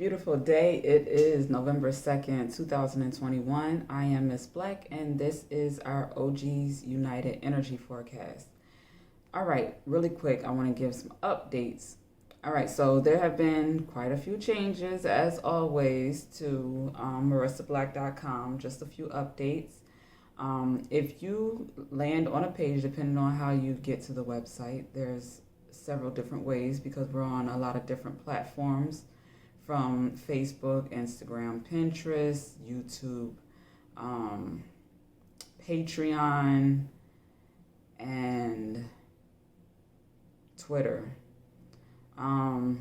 Beautiful day. It is November 2nd, 2021. I am Miss Black, and this is our OG's United Energy Forecast. All right, really quick, I want to give some updates. All right, so there have been quite a few changes, as always, to marissablack.com. Just a few updates. If you land on a page, depending on how you get to the website, there's several different ways because we're on a lot of different platforms, from Facebook, Instagram, Pinterest, YouTube, Patreon, and Twitter. So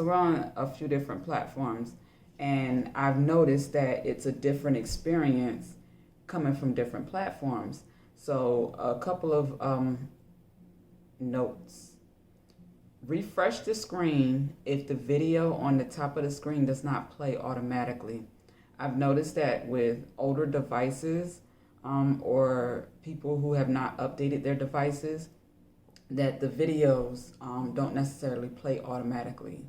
we're on a few different platforms, and I've noticed that it's a different experience coming from different platforms. So a couple of notes. Refresh the screen if the video on the top of the screen does not play automatically. I've noticed that with older devices or people who have not updated their devices, that the videos don't necessarily play automatically.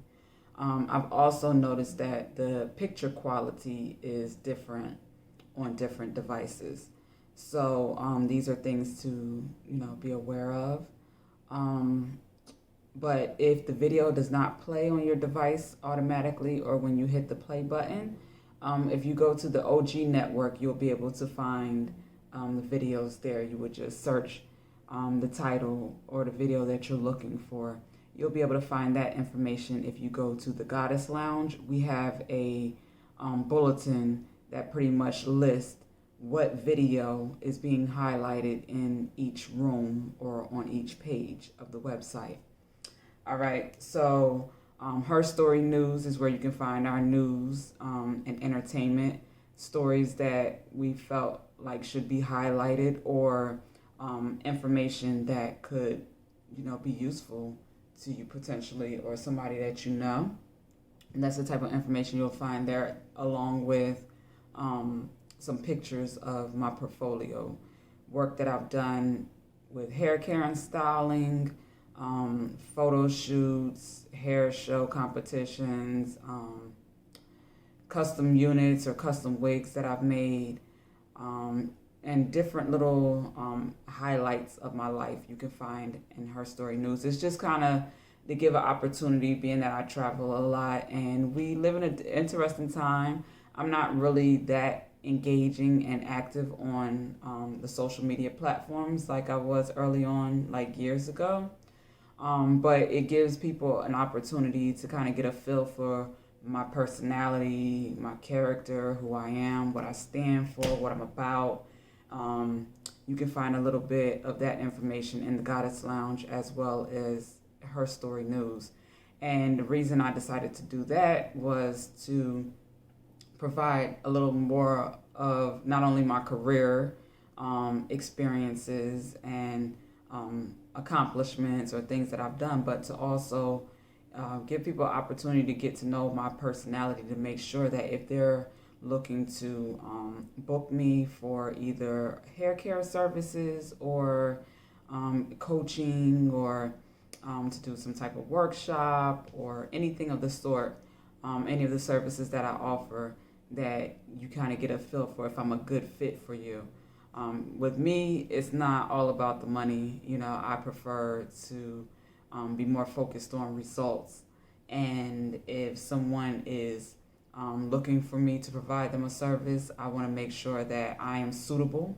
I've also noticed that the picture quality is different on different devices. So these are things to be aware of. But if the video does not play on your device automatically, or when you hit the play button, if you go to the OG network, you'll be able to find the videos there. You would just search the title or the video that you're looking for. You'll be able to find that information if you go to the Goddess Lounge. We have a bulletin that pretty much lists what video is being highlighted in each room or on each page of the website. All right, so Her Story News is where you can find our news and entertainment stories that we felt like should be highlighted, or information that could, be useful to you potentially, or somebody that you know. And that's the type of information you'll find there, along with some pictures of my portfolio, work that I've done with hair care and styling, photo shoots, hair show competitions, custom units or custom wigs that I've made, and different little highlights of my life you can find in Her Story News. It's just kind of to give an opportunity, being that I travel a lot and we live in an interesting time. I'm not really that engaging and active on the social media platforms like I was early on, like years ago. But it gives people an opportunity to kind of get a feel for my personality, my character, who I am, what I stand for, what I'm about. You can find a little bit of that information in the Goddess Lounge, as well as Her Story News. And the reason I decided to do that was to provide a little more of not only my career experiences and accomplishments or things that I've done, but to also give people an opportunity to get to know my personality, to make sure that if they're looking to book me for either hair care services or coaching, or to do some type of workshop or anything of the sort, any of the services that I offer, that you kind of get a feel for if I'm a good fit for you. With me, it's not all about the money. I prefer to be more focused on results. And if someone is looking for me to provide them a service, I want to make sure that I am suitable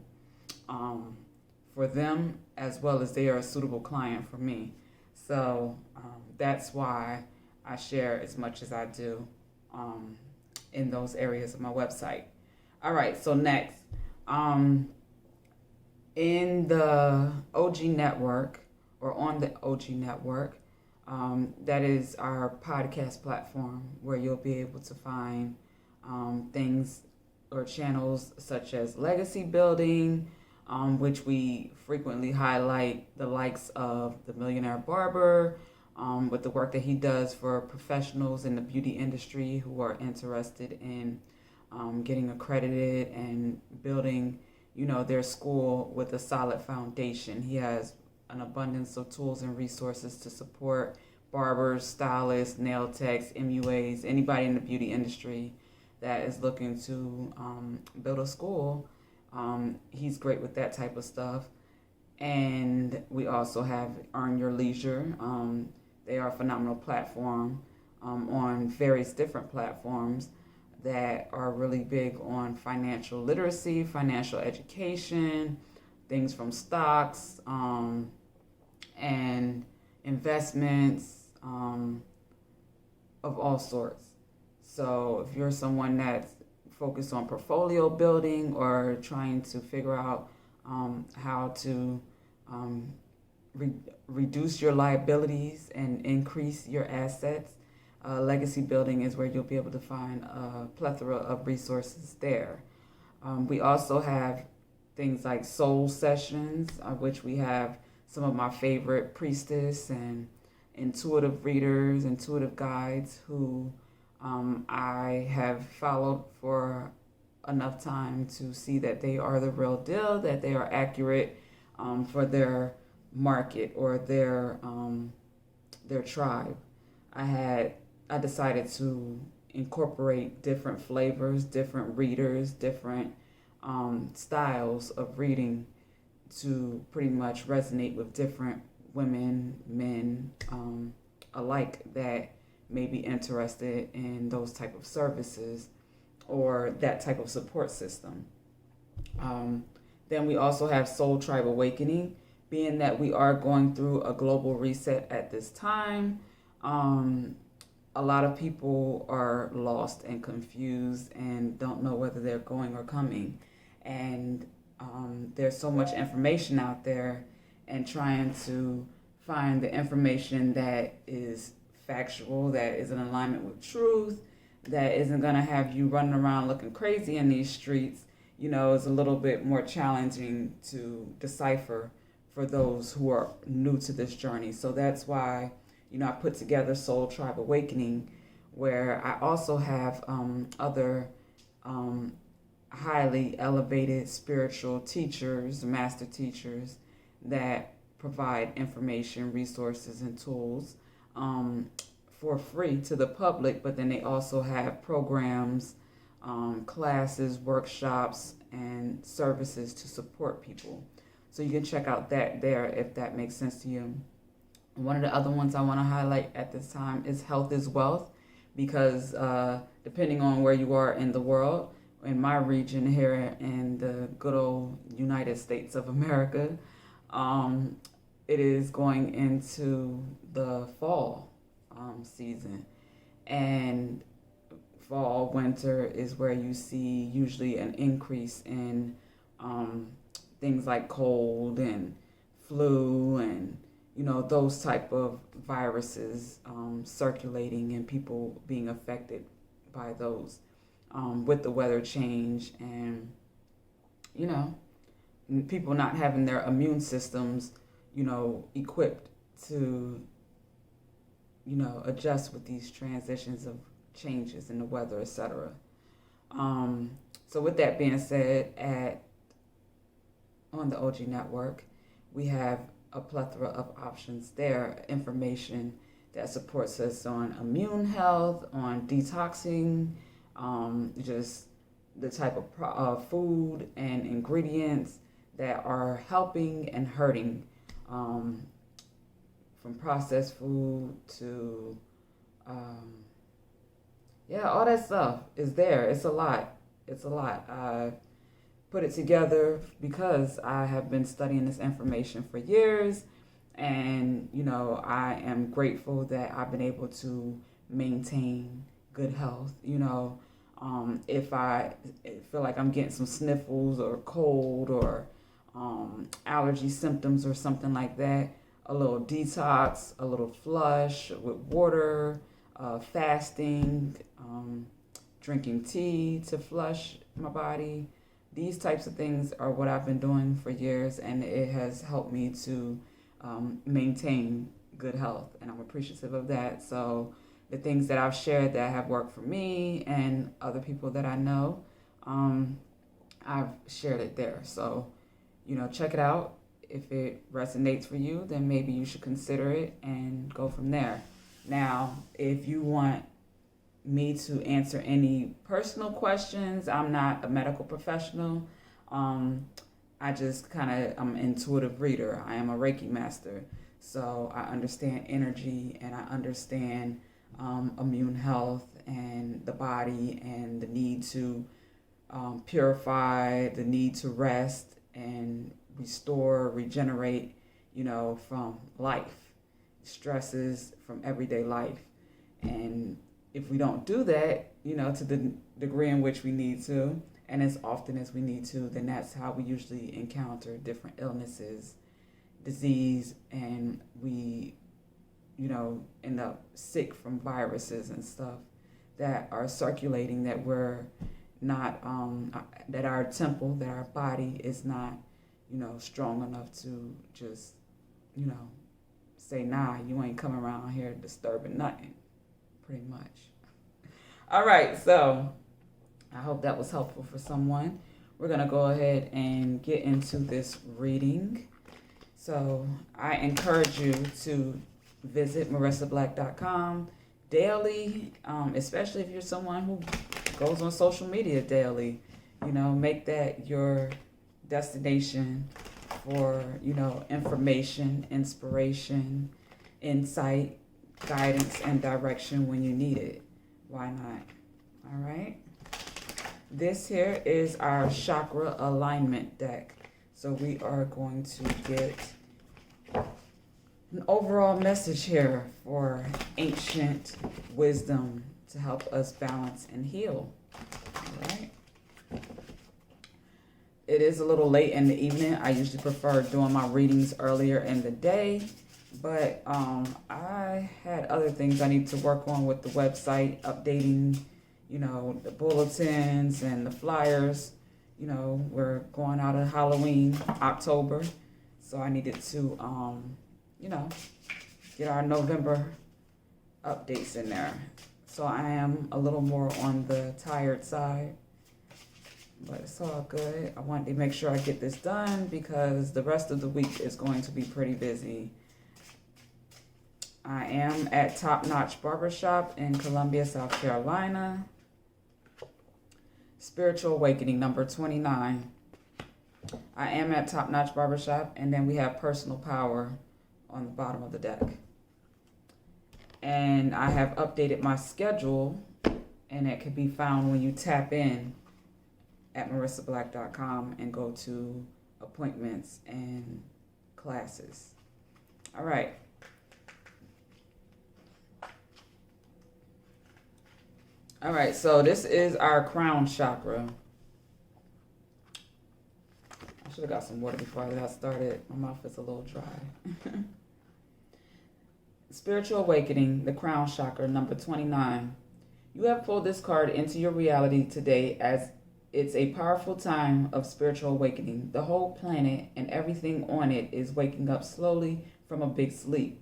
for them, as well as they are a suitable client for me. So that's why I share as much as I do in those areas of my website. All right, so next. In the OG network, or on the OG network, that is our podcast platform, where you'll be able to find things or channels such as legacy building, which we frequently highlight the likes of the Millionaire Barber, with the work that he does for professionals in the beauty industry who are interested in getting accredited and building their school with a solid foundation. He has an abundance of tools and resources to support barbers, stylists, nail techs, MUAs, anybody in the beauty industry that is looking to build a school. He's great with that type of stuff. And we also have Earn Your Leisure. They are a phenomenal platform on various different platforms that are really big on financial literacy, financial education, things from stocks and investments of all sorts. So if you're someone that's focused on portfolio building or trying to figure out how to reduce your liabilities and increase your assets, legacy building is where you'll be able to find a plethora of resources there. We also have things like soul sessions, which we have some of my favorite priestess and intuitive readers, intuitive guides who I have followed for enough time to see that they are the real deal, that they are accurate for their market or their tribe. I decided to incorporate different flavors, different readers, different styles of reading to pretty much resonate with different women, men alike that may be interested in those type of services or that type of support system. Then we also have Soul Tribe Awakening, being that we are going through a global reset at this time. A lot of people are lost and confused and don't know whether they're going or coming. And there's so much information out there, and trying to find the information that is factual, that is in alignment with truth, that isn't going to have you running around looking crazy in these streets, is a little bit more challenging to decipher for those who are new to this journey. So that's why, I put together Soul Tribe Awakening, where I also have other highly elevated spiritual teachers, master teachers that provide information, resources, and tools for free to the public, but then they also have programs, classes, workshops, and services to support people. So you can check out that there if that makes sense to you. One of the other ones I want to highlight at this time is Health is Wealth, because depending on where you are in the world, in my region here in the good old United States of America, it is going into the fall season. And fall, winter is where you see usually an increase in things like cold and flu and those type of viruses circulating and people being affected by those with the weather change and people not having their immune systems equipped to adjust with these transitions of changes in the weather, etc. So with that being said, on the OG network, we have a plethora of options there, information that supports us on immune health, on detoxing, just the type of food and ingredients that are helping and hurting, from processed food to all that stuff is there. It's a lot. I put it together because I have been studying this information for years, and I am grateful that I've been able to maintain good health. If I feel like I'm getting some sniffles or cold or allergy symptoms or something like that, a little detox, a little flush with water, fasting, drinking tea to flush my body. These types of things are what I've been doing for years, and it has helped me to maintain good health, and I'm appreciative of that. So the things that I've shared that have worked for me and other people that I know, I've shared it there. So, check it out. If it resonates for you, then maybe you should consider it and go from there. Now, if you want me to answer any personal questions, I'm not a medical professional. I just I'm an intuitive reader. I am a Reiki master. So I understand energy, and I understand immune health and the body and the need to purify, the need to rest and restore, regenerate, from life, stresses from everyday life. And if we don't do that, to the degree in which we need to, and as often as we need to, then that's how we usually encounter different illnesses, disease, and we, end up sick from viruses and stuff that are circulating, that we're not, that our temple, that our body is not, strong enough to just, say, nah, you ain't coming around here disturbing nothing, pretty much. All right, so I hope that was helpful for someone. We're going to go ahead and get into this reading. So I encourage you to visit marissablack.com daily, especially if you're someone who goes on social media daily. Make that your destination for, information, inspiration, insight, guidance, and direction when you need it. Why not? All right. This here is our chakra alignment deck. So we are going to get an overall message here for ancient wisdom to help us balance and heal. All right. It is a little late in the evening. I usually prefer doing my readings earlier in the day, but I had other things I need to work on with the website, updating, the bulletins and the flyers. We're going out of Halloween, October, so I needed to, get our November updates in there. So I am a little more on the tired side, but it's all good. I wanted to make sure I get this done because the rest of the week is going to be pretty busy. I am at Top Notch Barbershop in Columbia, South Carolina. Spiritual Awakening, number 29. I am at Top Notch Barbershop, and then we have Personal Power on the bottom of the deck. And I have updated my schedule, and it can be found when you tap in at marissablack.com and go to appointments and classes. All right. All right, so this is our crown chakra. I should have got some water before I got started. My mouth is a little dry. Spiritual Awakening, the crown chakra, number 29. You have pulled this card into your reality today as it's a powerful time of spiritual awakening. The whole planet and everything on it is waking up slowly from a big sleep.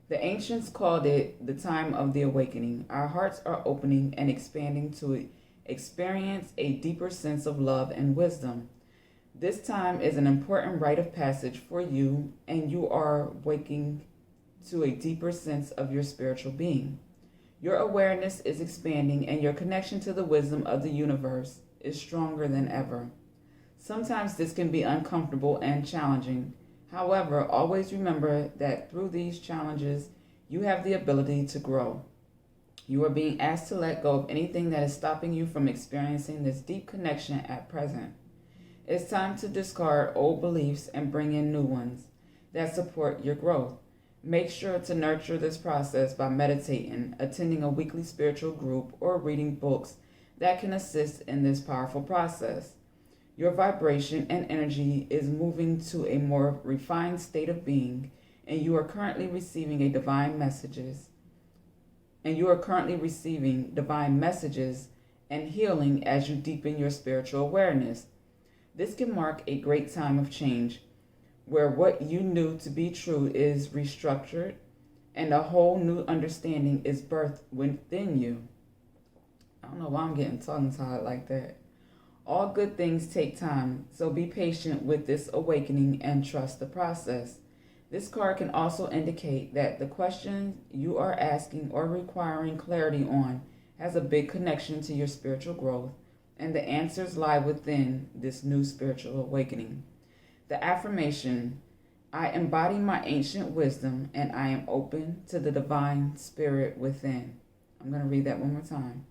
The ancients called it the time of the awakening. Our hearts are opening and expanding to experience a deeper sense of love and wisdom. This time is an important rite of passage for you, and you are waking to a deeper sense of your spiritual being. Your awareness is expanding, and your connection to the wisdom of the universe is stronger than ever. Sometimes this can be uncomfortable and challenging. However, always remember that through these challenges, you have the ability to grow. You are being asked to let go of anything that is stopping you from experiencing this deep connection at present. It's time to discard old beliefs and bring in new ones that support your growth. Make sure to nurture this process by meditating, attending a weekly spiritual group, or reading books that can assist in this powerful process. Your vibration and energy is moving to a more refined state of being, and you are currently receiving divine messages and healing as you deepen your spiritual awareness. This can mark a great time of change, where what you knew to be true is restructured and a whole new understanding is birthed within you. I don't know why I'm getting tongue-tied like that. All good things take time, so be patient with this awakening and trust the process. This card can also indicate that the question you are asking or requiring clarity on has a big connection to your spiritual growth, and the answers lie within this new spiritual awakening. The affirmation, I embody my ancient wisdom and I am open to the divine spirit within. I'm going to read that one more time.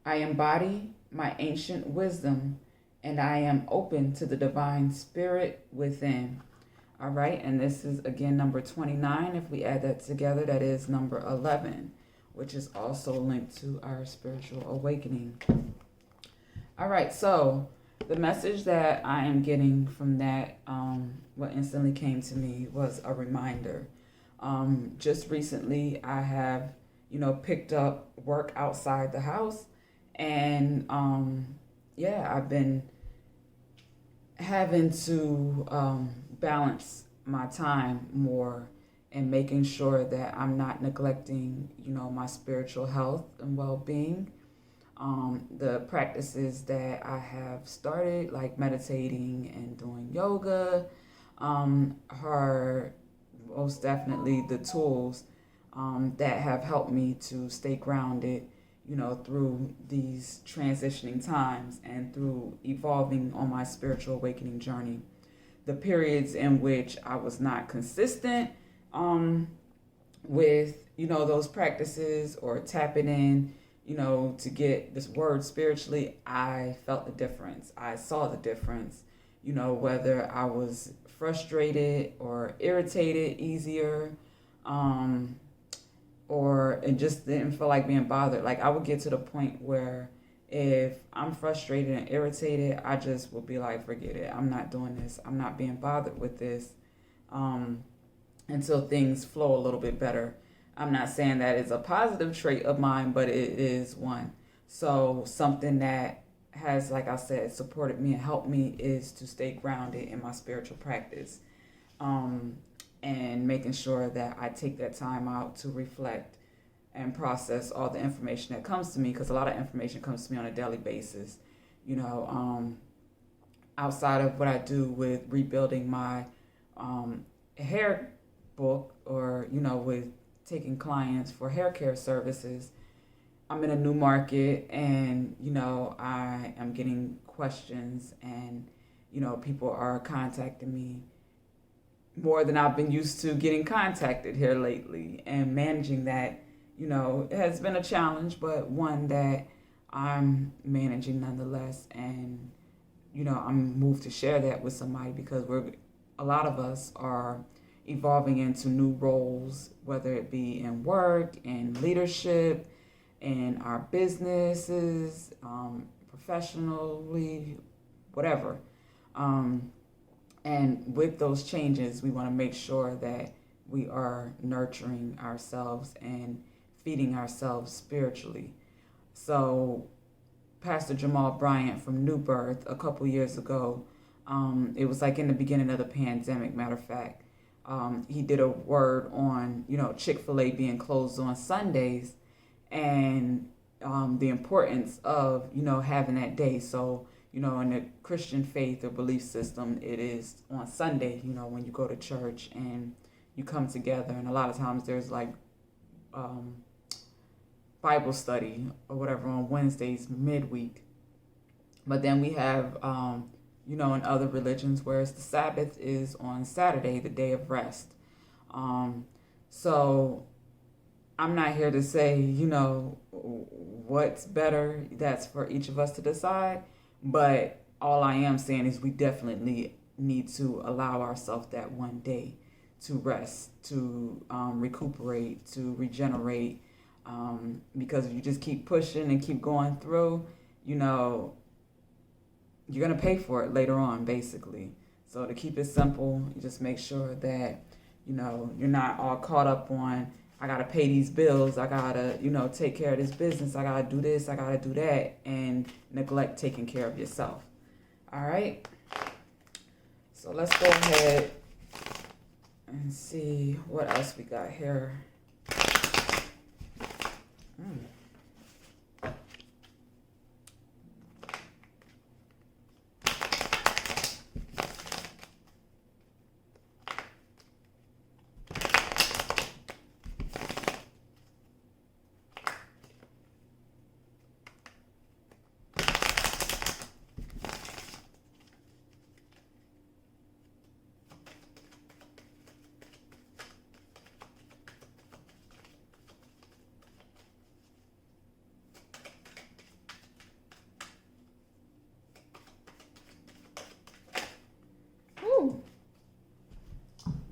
I embody my ancient wisdom and I am open to the divine spirit within. All right, and this is again number 29. If we add that together, that is number 11, which is also linked to our spiritual awakening. All right, so the message that I am getting from that, what instantly came to me was a reminder. Just recently, I have, picked up work outside the house, and I've been having to balance my time more and making sure that I'm not neglecting, my spiritual health and well-being. The practices that I have started, like meditating and doing yoga, are most definitely the tools that have helped me to stay grounded, through these transitioning times and through evolving on my spiritual awakening journey. The periods in which I was not consistent with, those practices or tapping in, to get this word spiritually, I felt the difference. I saw the difference, whether I was frustrated or irritated easier, or it just didn't feel like being bothered. Like I would get to the point where if I'm frustrated and irritated, I just will be like, forget it. I'm not doing this. I'm not being bothered with this until things flow a little bit better. I'm not saying that it's a positive trait of mine, but it is one. So something that has, like I said, supported me and helped me is to stay grounded in my spiritual practice, and making sure that I take that time out to reflect and process all the information that comes to me, because a lot of information comes to me on a daily basis. Outside of what I do with rebuilding my hair book, or with taking clients for hair care services, I'm in a new market, and I am getting questions, and people are contacting me more than I've been used to getting contacted here lately, and managing that it has been a challenge, but one that I'm managing nonetheless. And I'm moved to share that with somebody, because a lot of us are evolving into new roles, whether it be in work, in leadership, in our businesses, professionally, whatever. And with those changes, we want to make sure that we are nurturing ourselves and feeding ourselves spiritually. So Pastor Jamal Bryant from New Birth, a couple years ago, it was like in the beginning of the pandemic, matter of fact, he did a word on, Chick-fil-A being closed on Sundays, and the importance of, having that day. So, in the Christian faith or belief system, it is on Sunday, when you go to church and you come together. And a lot of times there's like Bible study or whatever on Wednesdays midweek. But then we have, in other religions, whereas the Sabbath is on Saturday, the day of rest. So I'm not here to say, what's better. That's for each of us to decide. But all I am saying is we definitely need to allow ourselves that one day to rest, to recuperate, to regenerate. Because if you just keep pushing and keep going through, you're going to pay for it later on, basically. So to keep it simple, you just make sure that, you're not all caught up on, I got to pay these bills, I got to, take care of this business, I got to do this, I got to do that, and neglect taking care of yourself. All right? So let's go ahead and see what else we got here.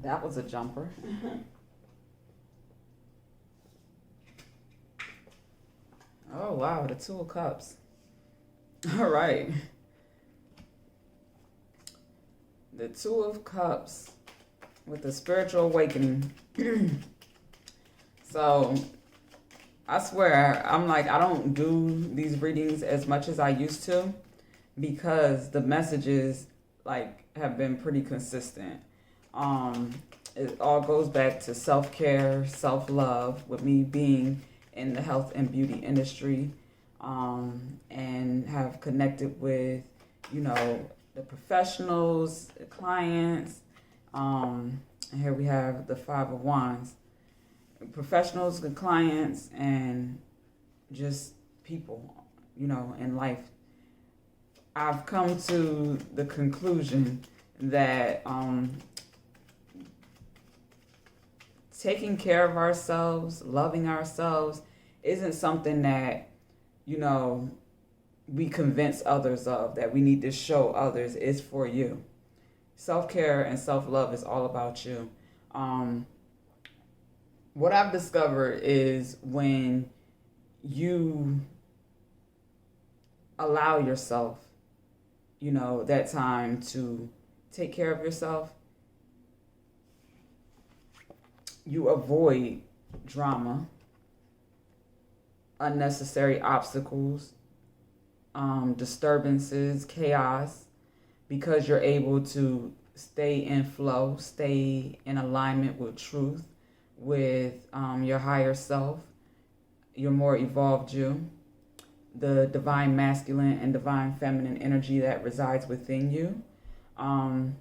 That was a jumper. Oh, wow, the Two of Cups. All right. The Two of Cups with the spiritual awakening. So, I swear, I'm like, I don't do these readings as much as I used to because the messages, like, have been pretty consistent. It all goes back to self-care, self-love, with me being in the health and beauty industry, and have connected with, the professionals, the clients, and here we have the Five of Wands. Professionals, the clients, and just people, in life. I've come to the conclusion that taking care of ourselves, loving ourselves, isn't something that, we convince others of, that we need to show others. It's for you. Self-care and self-love is all about you. What I've discovered is when you allow yourself, that time to take care of yourself, you avoid drama, unnecessary obstacles, disturbances, chaos, because you're able to stay in flow, stay in alignment with truth, with your higher self, your more evolved you, the divine masculine and divine feminine energy that resides within you. And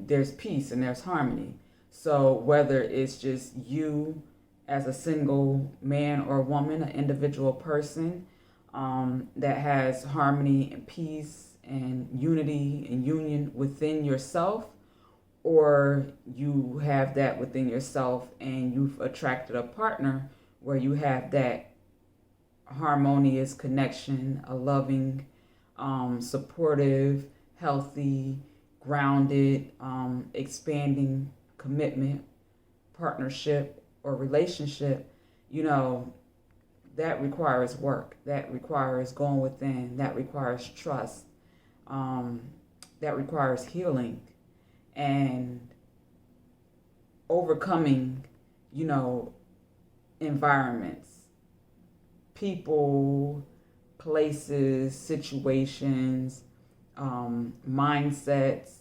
there's peace and there's harmony. So whether it's just you as a single man or woman, an individual person, that has harmony and peace and unity and union within yourself, or you have that within yourself and you've attracted a partner where you have that harmonious connection, a loving, supportive, healthy, grounded, expanding commitment, partnership, or relationship, that requires work. That requires going within. That requires trust. That requires healing and overcoming, environments, people, places, situations, mindsets,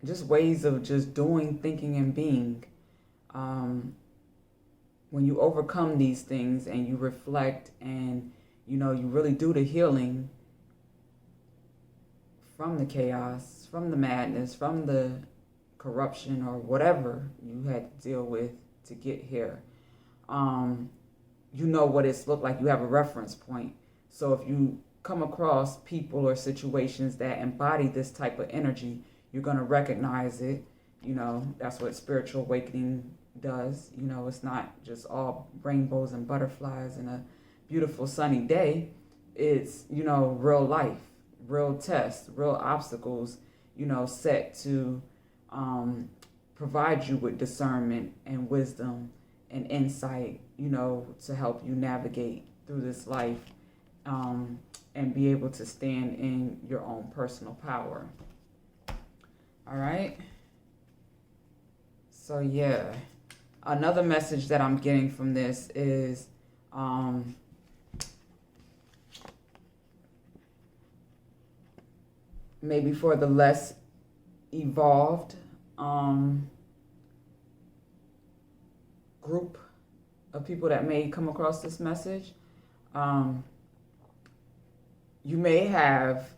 just ways of just doing, thinking, and being. When you overcome these things and you reflect and, you really do the healing from the chaos, from the madness, from the corruption or whatever you had to deal with to get here. You know what it's looked like. You have a reference point. So if you come across people or situations that embody this type of energy, you're going to recognize it. That's what spiritual awakening does. It's not just all rainbows and butterflies and a beautiful sunny day. It's, real life, real tests, real obstacles, set to provide you with discernment and wisdom and insight, to help you navigate through this life, and be able to stand in your own personal power. All right. So yeah, another message that I'm getting from this is, maybe for the less evolved group of people that may come across this message, you may have,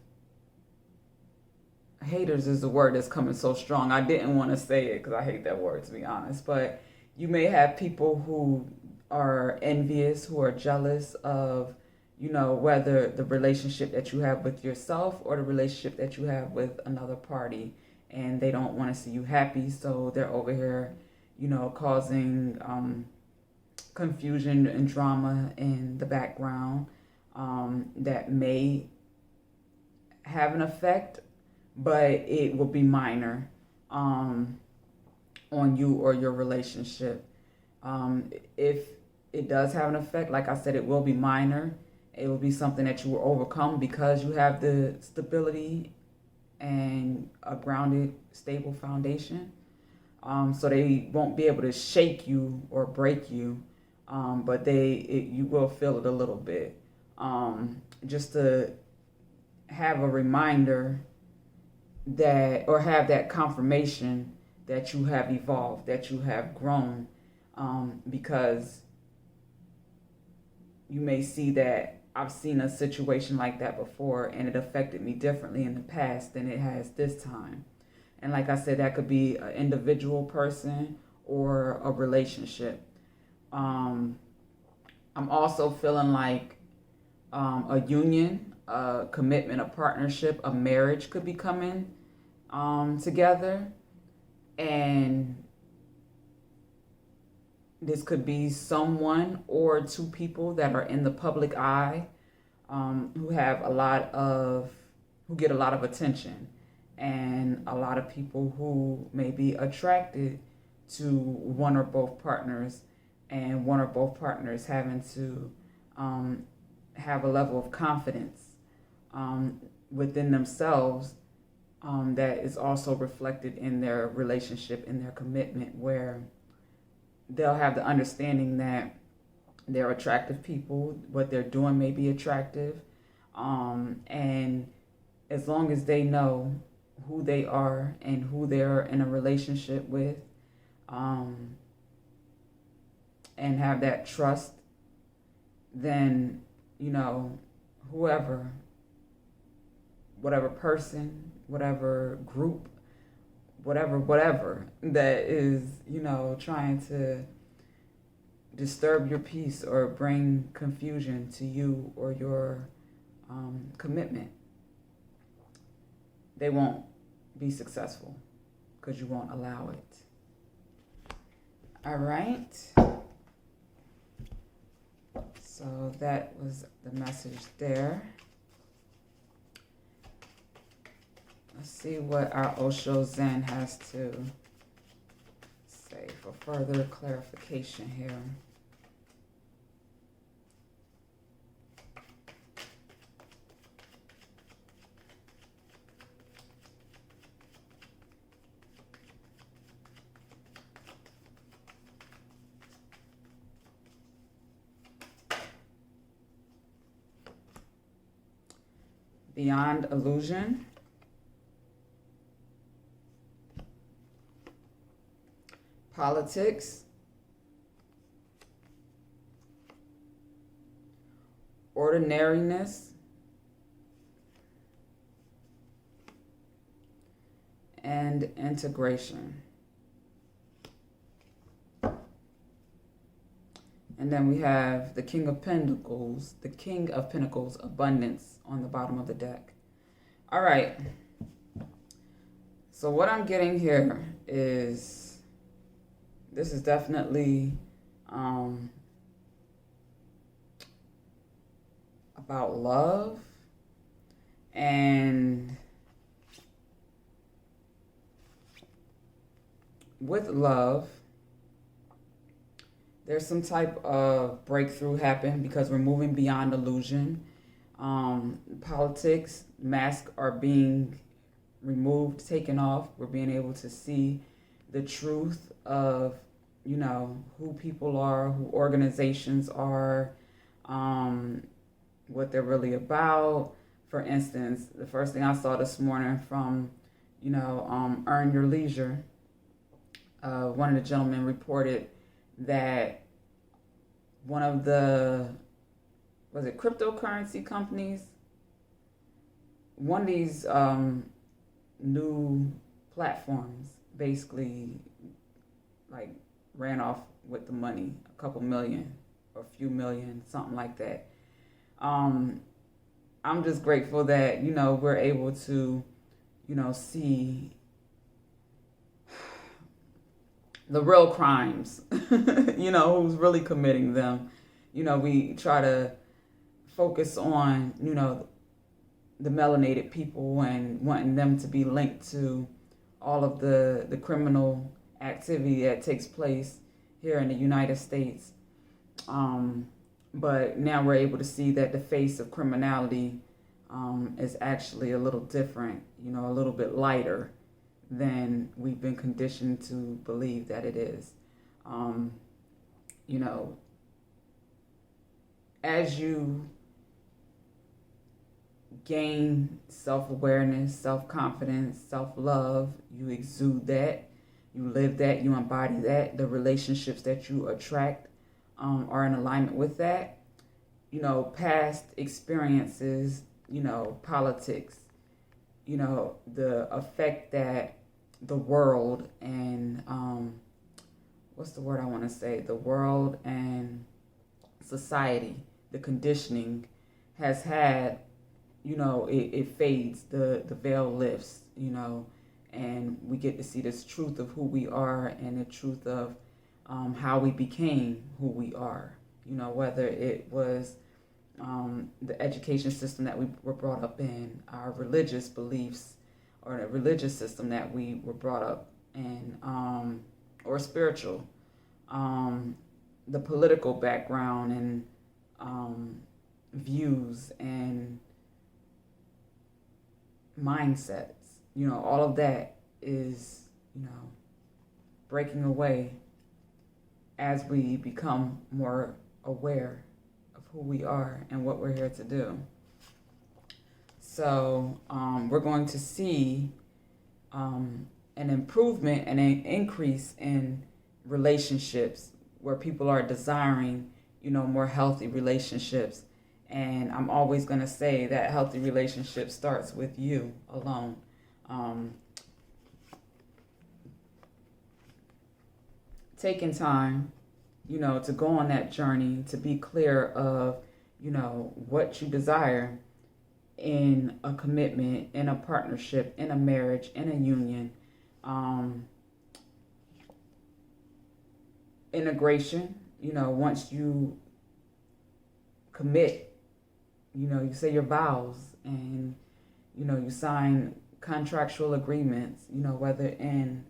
haters is the word that's coming so strong. I didn't want to say it because I hate that word, to be honest, but you may have people who are envious, who are jealous of, whether the relationship that you have with yourself or the relationship that you have with another party, and they don't want to see you happy, so they're over here, causing confusion and drama in the background, that may have an effect but it will be minor on you or your relationship. If it does have an effect, like I said, it will be minor. It will be something that you will overcome because you have the stability and a grounded, stable foundation. So they won't be able to shake you or break you, but you will feel it a little bit. Just to have a reminder that, or have that confirmation that you have evolved, that you have grown, because you may see that I've seen a situation like that before and it affected me differently in the past than it has this time. And like I said, that could be an individual person or a relationship. I'm also feeling like a union, a commitment, a partnership, a marriage could be coming together. And this could be someone or two people that are in the public eye, who get a lot of attention, and a lot of people who may be attracted to one or both partners, and one or both partners having to have a level of confidence within themselves that is also reflected in their relationship, in their commitment, where they'll have the understanding that they're attractive people, what they're doing may be attractive, and as long as they know who they are and who they're in a relationship with, and have that trust, then, whatever person, whatever group, whatever that is, trying to disturb your peace or bring confusion to you or your commitment, they won't be successful because you won't allow it. All right. So that was the message there. Let's see what our Osho Zen has to say for further clarification here. Beyond illusion. Politics. Ordinariness. And integration. And then we have the King of Pentacles, abundance on the bottom of the deck. All right. So what I'm getting here is, this is definitely about love, and with love, there's some type of breakthrough happen because we're moving beyond illusion. Politics, masks are being removed, taken off. We're being able to see the truth of, who people are, who organizations are, what they're really about. For instance, the first thing I saw this morning from, Earn Your Leisure, one of the gentlemen reported that one of the, cryptocurrency companies, one of these new platforms basically ran off with the money, a couple million or a few million, something like that. I'm just grateful that, we're able to, see the real crimes, who's really committing them. We try to focus on, the melanated people and wanting them to be linked to all of the criminal activity that takes place here in the United States. But now we're able to see that the face of criminality is actually a little different, a little bit lighter than we've been conditioned to believe that it is. As you gain self-awareness, self-confidence, self-love, you exude that, you live that, you embody that, the relationships that you attract are in alignment with that. Past experiences, politics, the effect that the world and, what's the word I want to say? The world and society, the conditioning has had, it fades, the veil lifts, and we get to see this truth of who we are and the truth of how we became who we are, whether it was the education system that we were brought up in, our religious beliefs, or the religious system that we were brought up in, or spiritual, the political background and views and mindsets, all of that is, breaking away as we become more aware of who we are and what we're here to do. So we're going to see an improvement and an increase in relationships where people are desiring, more healthy relationships. And I'm always going to say that healthy relationship starts with you alone. Taking time, to go on that journey, to be clear of, what you desire in a commitment, in a partnership, in a marriage, in a union. Integration, once you commit, you say your vows and, you sign contractual agreements, whether in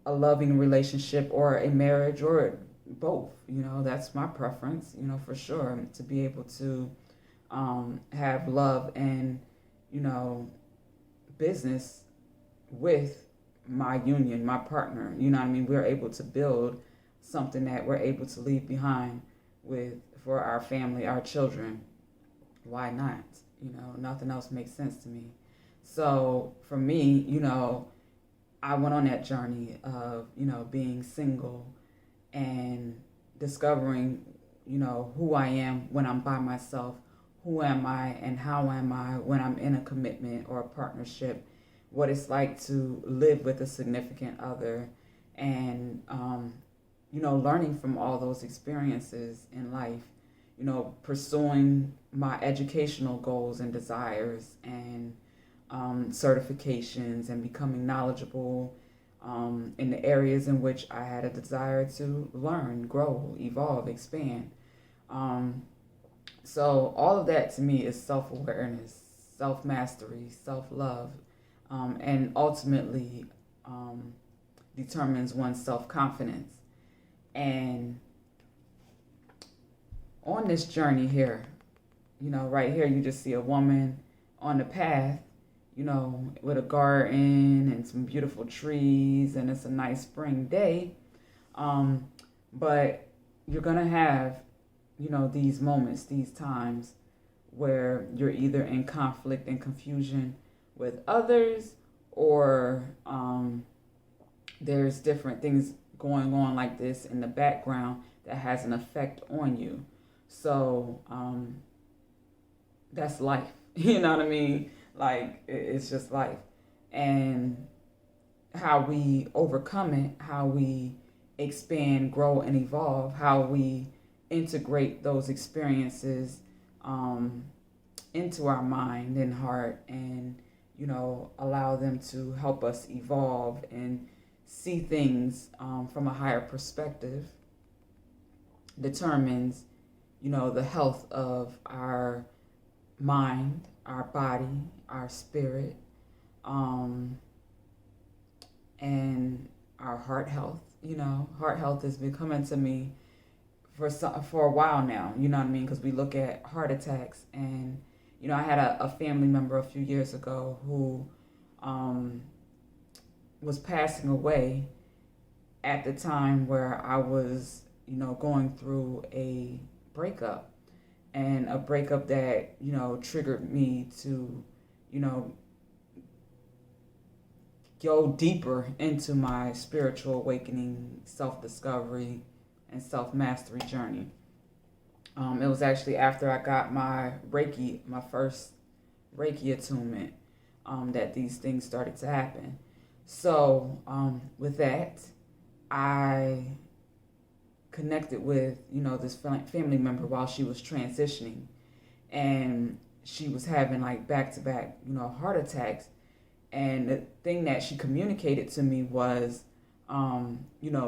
a loving relationship or a marriage or both, that's my preference, for sure, to be able to have love and, business with my union, my partner, we're able to build something that we're able to leave behind for our family, our children. Why not? Nothing else makes sense to me. So for me, I went on that journey of, being single and discovering, who I am when I'm by myself, who am I and how am I when I'm in a commitment or a partnership, what it's like to live with a significant other, and, learning from all those experiences in life, pursuing my educational goals and desires and certifications and becoming knowledgeable in the areas in which I had a desire to learn, grow, evolve, expand. So all of that to me is self-awareness, self-mastery, self-love, and ultimately determines one's self-confidence. And on this journey here, right here, you just see a woman on the path, with a garden and some beautiful trees, and it's a nice spring day. But you're going to have, these moments, these times where you're either in conflict and confusion with others, or there's different things going on like this in the background that has an effect on you. So that's life. You know what I mean? Like, it's just life. And how we overcome it, how we expand, grow, and evolve, how we integrate those experiences into our mind and heart, and, allow them to help us evolve and see things from a higher perspective, determines, the health of our mind, our body, our spirit, and our heart health. Heart health has been coming to me for a while now. You know what I mean? Because we look at heart attacks, and I had a family member a few years ago who was passing away at the time where I was, going through a breakup, and a breakup that, triggered me to, go deeper into my spiritual awakening, self-discovery, and self-mastery journey. It was actually after I got my first Reiki attunement, that these things started to happen. So with that, I connected with, this family member while she was transitioning, and she was having like back-to-back, heart attacks. And the thing that she communicated to me was,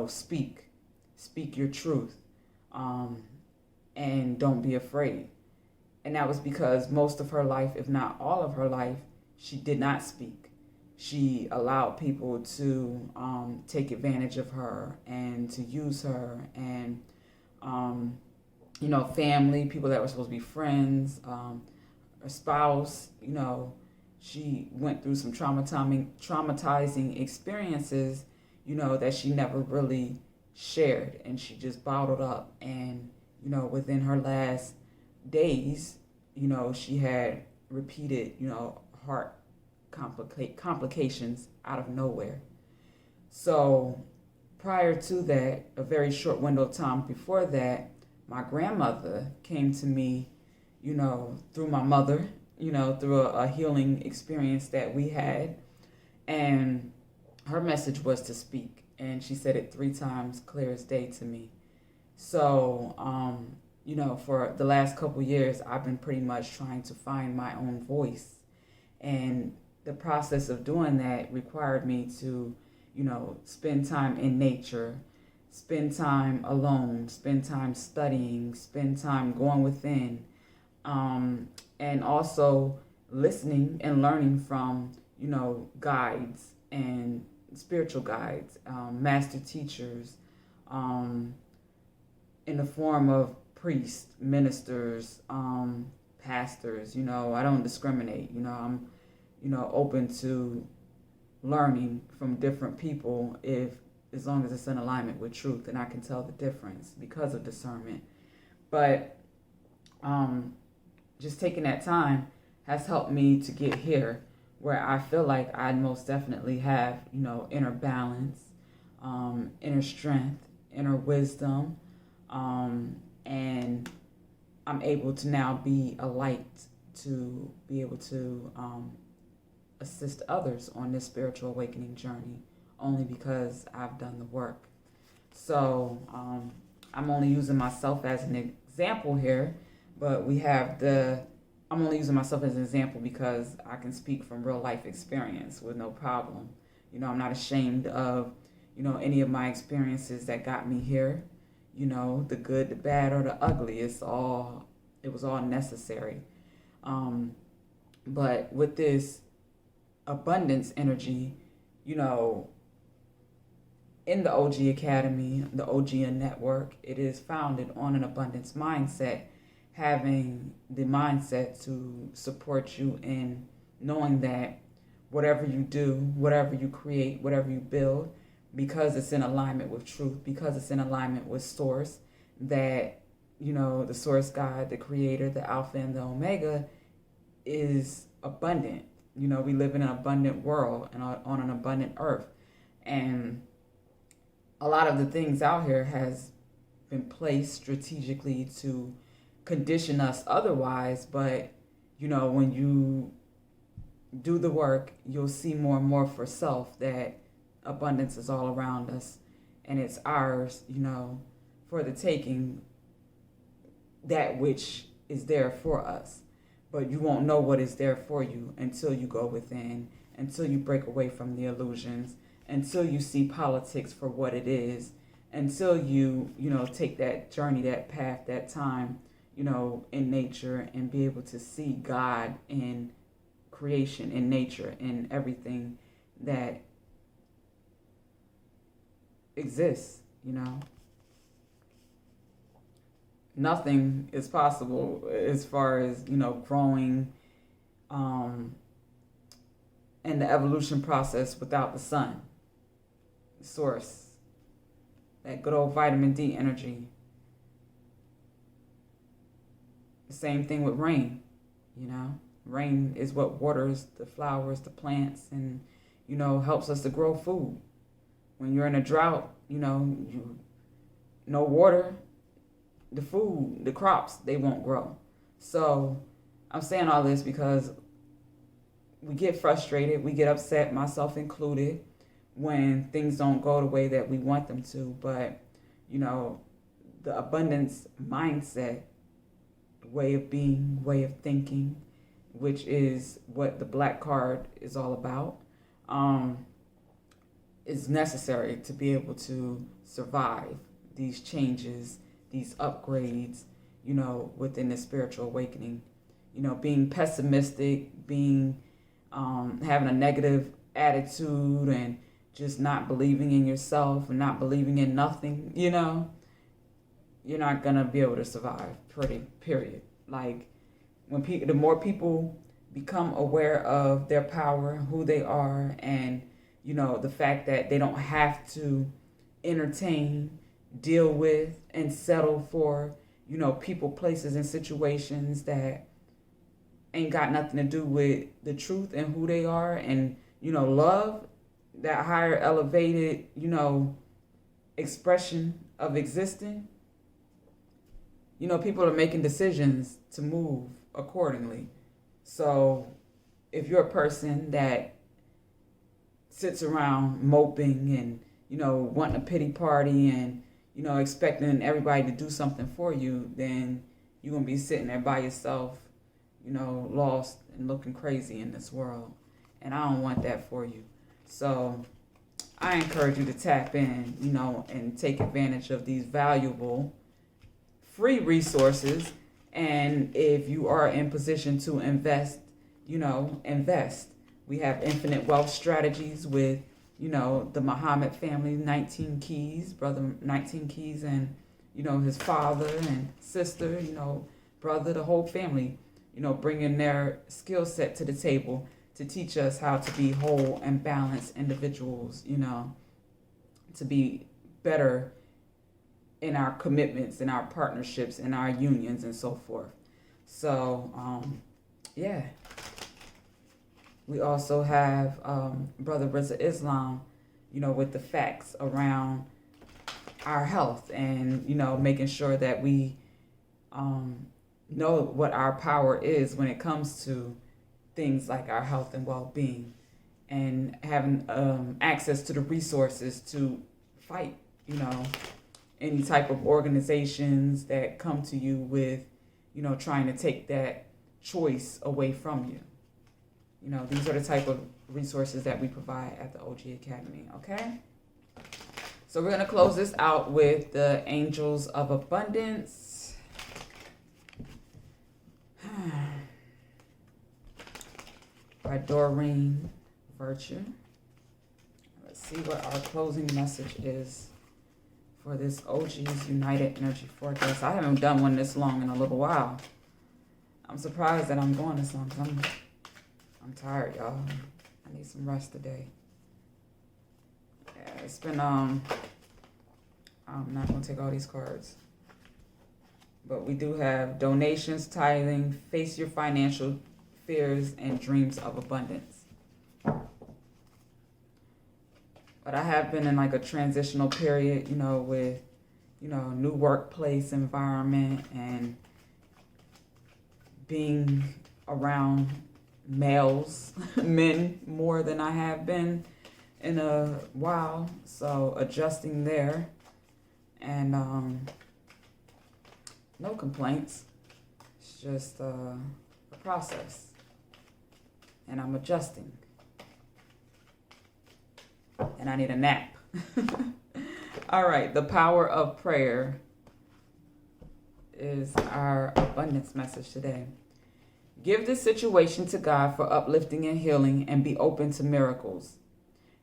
speak your truth, and don't be afraid. And that was because most of her life, if not all of her life, she did not speak. She allowed people to take advantage of her and to use her, and family, people that were supposed to be friends, her spouse. She went through some traumatizing experiences, that she never really shared, and she just bottled up. And within her last days, she had repeated, heart complications out of nowhere. So prior to that, a very short window of time before that, my grandmother came to me, through my mother, through a healing experience that we had. And her message was to speak. And she said it 3 times clear as day to me. So, for the last couple years, I've been pretty much trying to find my own voice. And the process of doing that required me to, spend time in nature, spend time alone, spend time studying, spend time going within, and also listening and learning from, guides and spiritual guides, master teachers, in the form of priests, ministers, pastors. I don't discriminate. I'm, open to learning from different people as long as it's in alignment with truth, and I can tell the difference because of discernment. But just taking that time has helped me to get here, where I feel like I most definitely have, inner balance, inner strength, inner wisdom, and I'm able to now be a light to be able to assist others on this spiritual awakening journey, only because I've done the work. So I'm only using myself as an example here, but I'm only using myself as an example because I can speak from real life experience with no problem. I'm not ashamed of, any of my experiences that got me here, the good, the bad, or the ugly. It was all necessary. But with this abundance energy, in the OG Academy, the OG Network, it is founded on an abundance mindset, having the mindset to support you in knowing that whatever you do, whatever you create, whatever you build, because it's in alignment with truth, because it's in alignment with source, that, the source God, the creator, the Alpha and the Omega is abundant. We live in an abundant world and on an abundant earth. And a lot of the things out here has been placed strategically to condition us otherwise, but when you do the work, you'll see more and more for self that abundance is all around us, and it's ours, for the taking, that which is there for us. But you won't know what is there for you until you go within, until you break away from the illusions, until you see politics for what it is, until you take that journey, that path, that time, in nature, and be able to see God in creation, in nature, in everything that exists. Nothing is possible as far as growing in the evolution process without the sun, the source, that good old vitamin D energy. The same thing with rain. Rain is what waters the flowers, the plants, and helps us to grow food. When you're in a drought, no water, the food, the crops, they won't grow. So I'm saying all this because we get frustrated, we get upset, myself included, when things don't go the way that we want them to. But, the abundance mindset, way of being, way of thinking, which is what the black card is all about, is necessary to be able to survive these changes, these upgrades, within the spiritual awakening. Being pessimistic, being having a negative attitude, and just not believing in yourself and not believing in nothing, you're not gonna be able to survive. Period. Like, when the more people become aware of their power, who they are, and the fact that they don't have to entertain, deal with, and settle for people, places, and situations that ain't got nothing to do with the truth and who they are, and love, that higher elevated expression of existing. People are making decisions to move accordingly. So if you're a person that sits around moping and wanting a pity party and expecting everybody to do something for you, then you're gonna be sitting there by yourself, lost and looking crazy in this world. And I don't want that for you. So I encourage you to tap in, and take advantage of these valuable free resources. And if you are in position to invest, invest. We have infinite wealth strategies with, the Muhammad family, 19 Keys, brother 19 Keys, and, his father and sister, brother, the whole family, bringing their skill set to the table to teach us how to be whole and balanced individuals, to be better in our commitments, in our partnerships, in our unions, and so forth. So, yeah. We also have Brother Rizza Islam, with the facts around our health, and, making sure that we know what our power is when it comes to things like our health and well-being, and having access to the resources to fight, any type of organizations that come to you with, trying to take that choice away from you. These are the type of resources that we provide at the OG Academy, okay? So we're going to close this out with the Angels of Abundance. By Doreen Virtue. Let's see what our closing message is for this OG's United Energy Forecast. I haven't done one this long in a little while. I'm surprised that I'm going this long because I'm tired, y'all. I need some rest today. Yeah, it's been, I'm not going to take all these cards. But we do have donations, tithing, face your financial fears, and dreams of abundance. But I have been in like a transitional period, with, new workplace environment and being around males, men, more than I have been in a while. So adjusting there, and no complaints. It's just a process, and I'm adjusting, and I need a nap. All right, the power of prayer. is our abundance message today. Give this situation to God for uplifting and healing, and be open to miracles.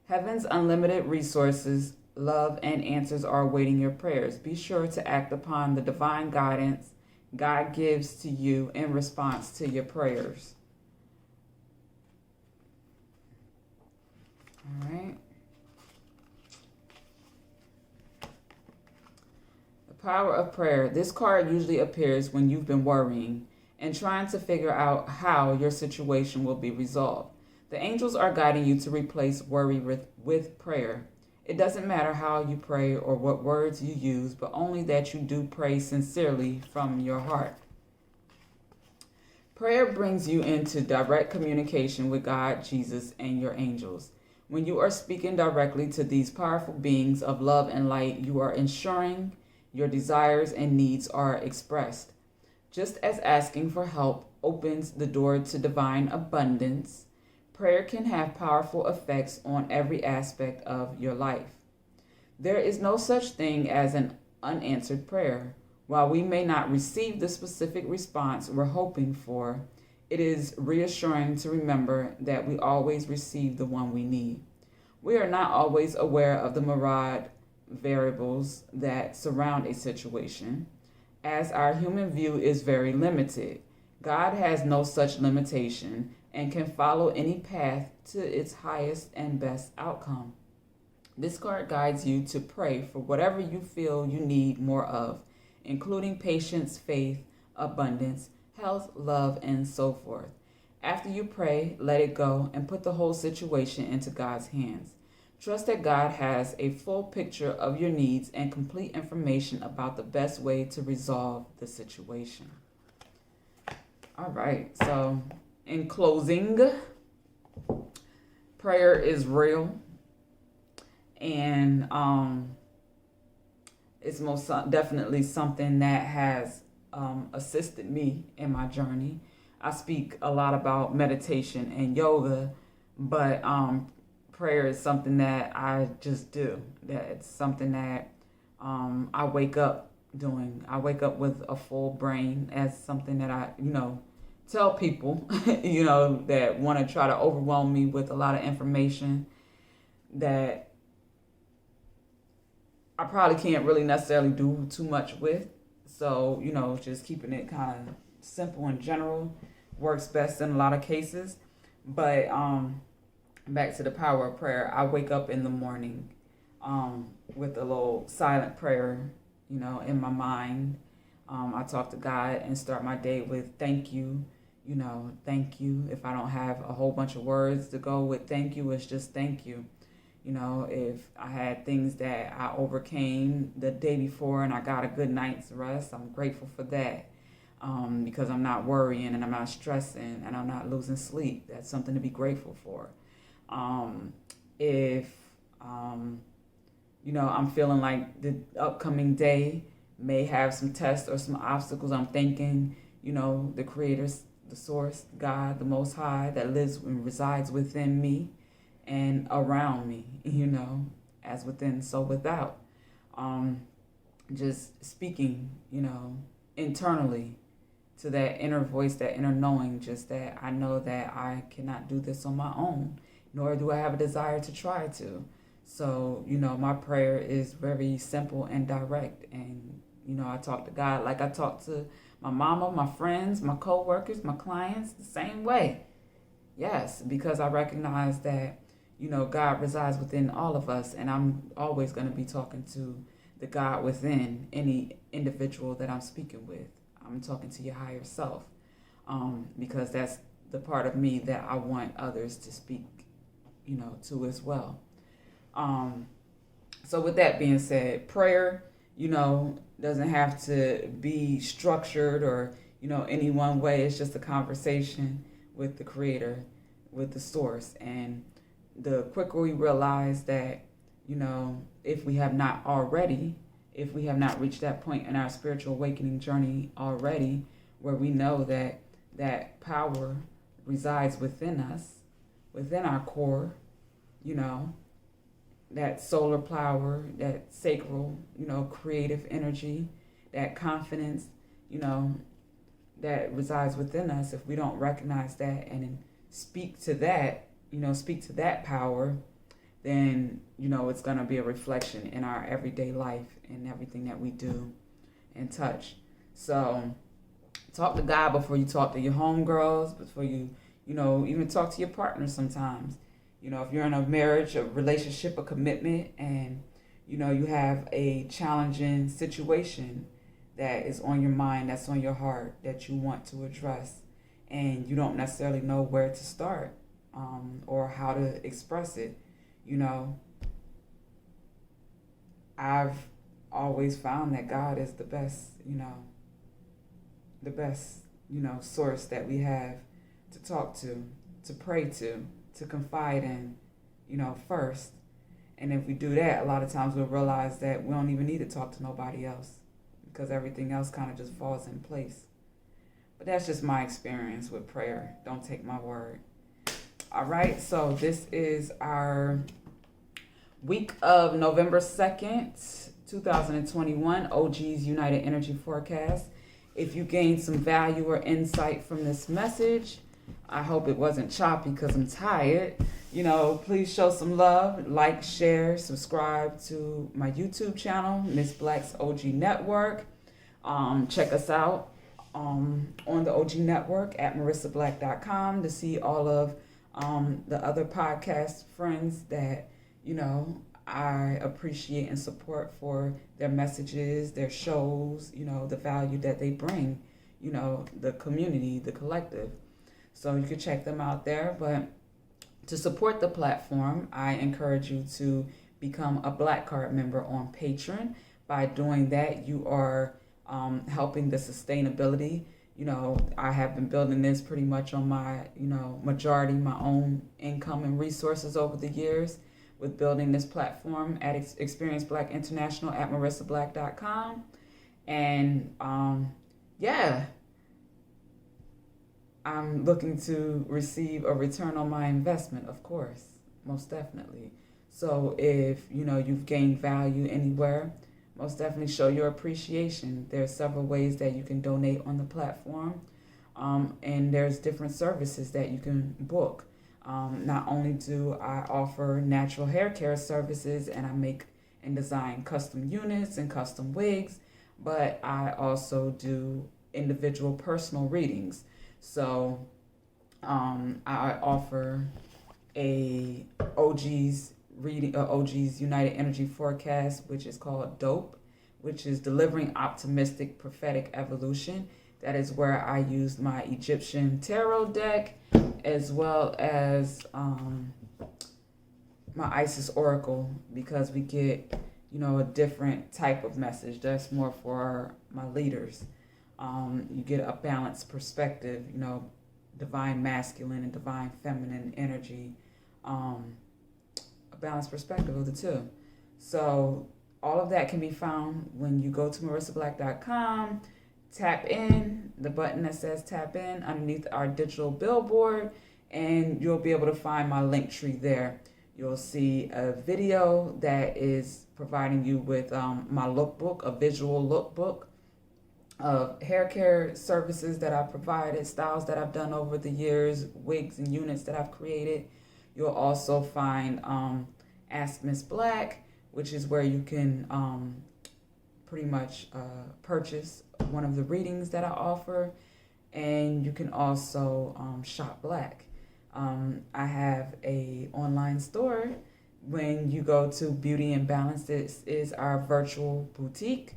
Heaven's unlimited resources, love, and answers are awaiting your prayers. Be sure to act upon the divine guidance God gives to you in response to your prayers. All right. The power of prayer. This card usually appears when you've been worrying and trying to figure out how your situation will be resolved. The angels are guiding you to replace worry with prayer. It doesn't matter how you pray or what words you use, but only that you do pray sincerely from your heart. Prayer brings you into direct communication with God, Jesus, and your angels. When you are speaking directly to these powerful beings of love and light, you are ensuring your desires and needs are expressed. Just as asking for help opens the door to divine abundance, prayer can have powerful effects on every aspect of your life. There is no such thing as an unanswered prayer. While we may not receive the specific response we're hoping for, it is reassuring to remember that we always receive the one we need. We are not always aware of the myriad variables that surround a situation, as our human view is very limited. God has no such limitation and can follow any path to its highest and best outcome. This card guides you to pray for whatever you feel you need more of, including patience, faith, abundance, health, love, and so forth. After you pray, let it go and put the whole situation into God's hands. Trust that God has a full picture of your needs and complete information about the best way to resolve the situation. All right, so in closing, prayer is real, and it's most definitely something that has assisted me in my journey. I speak a lot about meditation and yoga, but prayer is something that I just do. That's something that I wake up doing. I wake up with a full brain as something that I, tell people, that want to try to overwhelm me with a lot of information that I probably can't really necessarily do too much with. So, just keeping it kind of simple and general works best in a lot of cases. But back to the power of prayer, I wake up in the morning with a little silent prayer, in my mind. I talk to God and start my day with thank you. Thank you. If I don't have a whole bunch of words to go with thank you, it's just thank you. If I had things that I overcame the day before and I got a good night's rest, I'm grateful for that. Because I'm not worrying and I'm not stressing and I'm not losing sleep. That's something to be grateful for. If I'm feeling like the upcoming day may have some tests or some obstacles, I'm thanking, the creator, the source, God, the Most High, that lives and resides within me and around me, as within, so without. Just speaking, internally to that inner voice, that inner knowing, just that I know that I cannot do this on my own, nor do I have a desire to try to. So, my prayer is very simple and direct. And, I talk to God like I talk to my mama, my friends, my co-workers, my clients, the same way. Yes, because I recognize that, God resides within all of us. And I'm always going to be talking to the God within any individual that I'm speaking with. I'm talking to your higher self, because that's the part of me that I want others to speak, to as well. So with that being said, prayer, doesn't have to be structured or, any one way. It's just a conversation with the creator, with the source. And the quicker we realize that, if we have not reached that point in our spiritual awakening journey already, where we know that power resides within us, within our core, that solar power, that sacral, creative energy, that confidence, you know, that resides within us, if we don't recognize that and speak to that, speak to that power, then, it's going to be a reflection in our everyday life and everything that we do and touch. So talk to God before you talk to your homegirls, before you, even talk to your partner sometimes. If you're in a marriage, a relationship, a commitment, and, you have a challenging situation that is on your mind, that's on your heart, that you want to address, and you don't necessarily know where to start or how to express it, I've always found that God is the best, source that we have to talk to pray to confide in, first. And if we do that, a lot of times we'll realize that we don't even need to talk to nobody else, because everything else kind of just falls in place. But that's just my experience with prayer. Don't take my word. All right, so this is our week of November 2nd, 2021, OG's United Energy Forecast. If you gained some value or insight from this message, I hope it wasn't choppy because I'm tired. Please show some love, like, share, subscribe to my YouTube channel, Miss Black's OG Network. Check us out on the OG Network at marissablack.com to see all of the other podcast friends that, I appreciate and support for their messages, their shows, the value that they bring, the community, the collective. So you can check them out there. But to support the platform, I encourage you to become a Black Card member on Patreon. By doing that, you are helping the sustainability. I have been building this pretty much on my, majority, my own income and resources over the years with building this platform at Experience Black International at marissablack.com. And I'm looking to receive a return on my investment, of course, most definitely. So if, you've gained value anywhere, most definitely show your appreciation. There's several ways that you can donate on the platform. And there's different services that you can book. Not only do I offer natural hair care services, and I make and design custom units and custom wigs, but I also do individual personal readings. So I offer a OG's United Energy Forecast, which is called DOPE, which is Delivering Optimistic Prophetic Evolution. That is where I used my Egyptian tarot deck, as well as my Isis Oracle, because we get, a different type of message that's more for my leaders. You get a balanced perspective, divine masculine and divine feminine energy, a balanced perspective of the two. So all of that can be found when you go to marissablack.com, tap in, the button that says tap in underneath our digital billboard, and you'll be able to find my link tree there. You'll see a video that is providing you with my lookbook, a visual lookbook of hair care services that I've provided, styles that I've done over the years, wigs and units that I've created. You'll also find Ask Miss Black, which is where you can pretty much purchase one of the readings that I offer, and you can also shop Black. I have a online store. When you go to Beauty and Balance, this is our virtual boutique.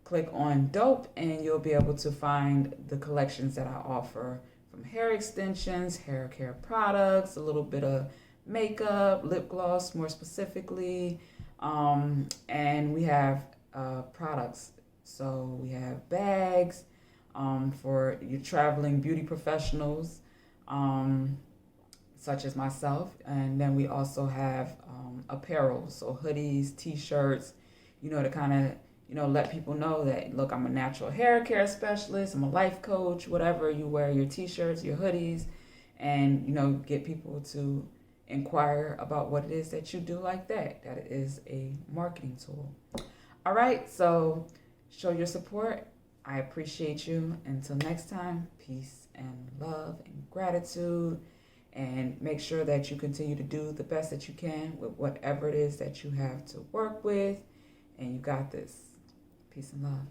Click on Dope and you'll be able to find the collections that I offer, from hair extensions, hair care products, a little bit of makeup, lip gloss more specifically, and we have products. So we have bags for your traveling beauty professionals, such as myself, and then we also have apparel, so hoodies, t-shirts, to kind of let people know that, look, I'm a natural hair care specialist, I'm a life coach, whatever. You wear your t-shirts, your hoodies, and get people to inquire about what it is that you do like that. That is a marketing tool. All right, so show your support. I appreciate you. Until next time, peace and love and gratitude. And make sure that you continue to do the best that you can with whatever it is that you have to work with. And you got this. Peace and love.